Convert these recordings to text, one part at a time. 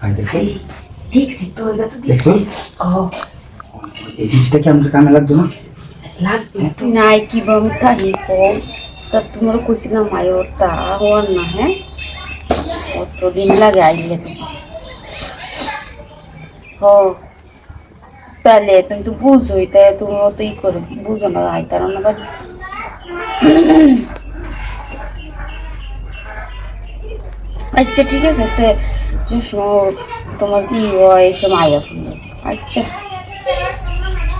ভাই দেখছো দেখছি তো এটা তো দেখছো ও এই জিনিসটা কি আমাদের কামে লাগতো না? লাগবে তুই নাই কি আমি থাকি কম তা তোমার কইছিলাম আয়োর তা হওয়ার না হ্যাঁ কতদিন লাগে আইলে তুমি ও তাহলে তুমি তো বুঝোই তাই তুমি অতই করে বুঝো না আইতার না বাড়ি আচ্ছা ঠিক আছে তে যে তোমার কি হয় এসব আয়া ফুল আচ্ছা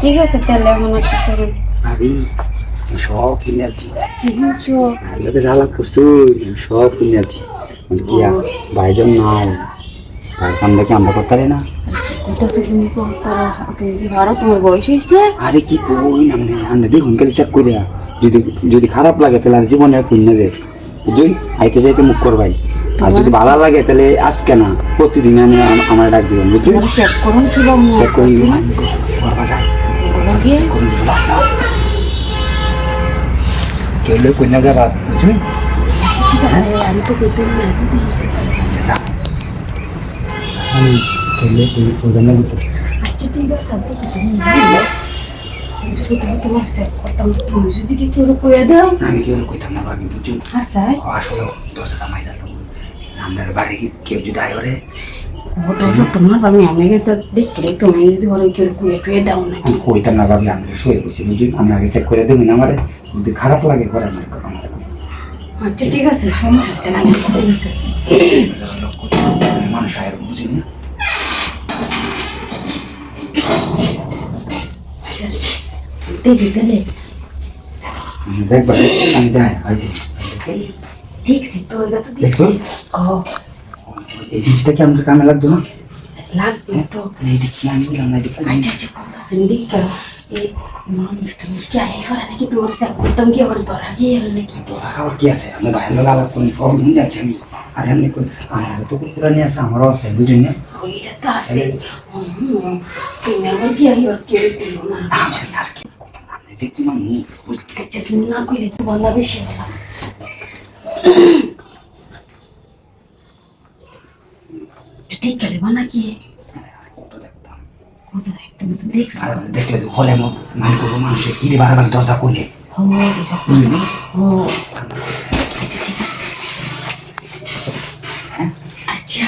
ঠিক আছে তাহলে এখন আর কি করুন ভাবি সব কিনে আছি কি বুঝছো লোকে জ্বালা করছো সব কিনে আছি মানে কি ভাইজন নাই ভাই কামটা কি আমরা করতে পারি না? কোথাও তুমি তুমি কি ভাড়া তোমার বয়স হয়েছে আরে কি কই নামনে আমরা দেখুন কালি চেক করে যদি যদি খারাপ লাগে তাহলে আর জীবনে আর খুঁজ না যায় বুঝুন আইতে যাইতে মুখ করবাই আর যদি ভালো লাগে তাহলে আজকে না প্রতিদিন আমি আমার ডাক দিবেন বুঝুন চেক করুন কি চেক করি করবা যায় কেউ লোক কই না যাবা বুঝুন ঠিক আছে আমি তো কইতে না আচ্ছা যা আমি কেলে তুমি খোঁজা না দিতে আচ্ছা ঠিক আছে আমি তো কিছু যদি তুমি তোমার চেক করতাম তুমি যদি কি কেউ কইয়া দাও আমি কেউ কইতাম না ভাবি বুঝুন আচ্ছা আসলে 10,000 মাইদা লোক আমরা বাড়ি কেউ যদি আয় ওরে দরজা তোমার আমি তো দেখি তুমি যদি বলো কেউ কইয়া পেয়ে দাও না আমি কইতাম না ভাবি আমরা শুয়ে বসে বুঝুন আমি আগে চেক করে দেখুন আমারে যদি খারাপ লাগে করে আমার আচ্ছা ঠিক আছে সমস্যা নেই ঠিক আছে মানুষ আয় বুঝুন না দেখি তাহলে দেখবা আমি দেয় দেখছি তো এটা তো দেখছো ও এই জিনিসটা কি আমাদের কামে লাগতো না? লাগবে তো এইটা কি আমি বললাম না এটা আচ্ছা আচ্ছা কথা দেখ কেন এই মানুষটা মুশকি আই করে নাকি তোর সে একদম কি করে তোর আগে এর নাকি খাওয়ার কি আছে আমি বাইরে লোক আলাপ করি সব নিয়ে যাচ্ছি আমি আর এমনি করে আমার তো পুরা নিয়ে আছে আমারও আছে বুঝুন না ওইটা তো আছে তুমি আমার কি আই আর কে করলো না আর কি আমি যে তোমার মুখ আচ্ছা তুমি না কইলে তো বলা বেশি বলা ঠিক করে বানা কি কত দেখতাম কত দেখতে তো দেখছো আর দেখলে তো হলে মানে কোনো মানুষের কিরে বারবার দরজা খুলে ও ও আচ্ছা ঠিক আছে হ্যাঁ আচ্ছা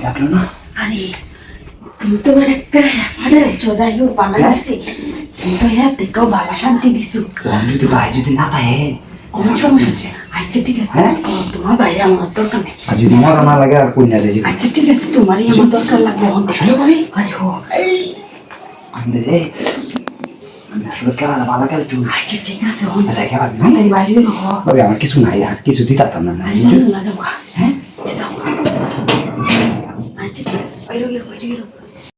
লাগলো না আরে তুমি তো মানে একটা যাই হোক বালা আসছে তুমি তো হ্যাঁ দেখো বালা শান্তি দিছো যদি ভাই যদি না থাকে আমার সমস্যা আচ্ছা ঠিক আছে তোমার বাইরে আমার দরকার নেই আর যদি মজা না লাগে আর কই না যাই আচ্ছা ঠিক আছে তোমারই আমার দরকার লাগবে দেখতে পারি আরে হো আমি আসলে কেমন ভালো খেল তুই আচ্ছা ঠিক আছে দেখে ভাবি তাই বাইরে হো ভাবি আমার কিছু নাই আর কিছু দিতাম না না যাবো হ্যাঁ আচ্ছা ঠিক আছে বাইরে গেল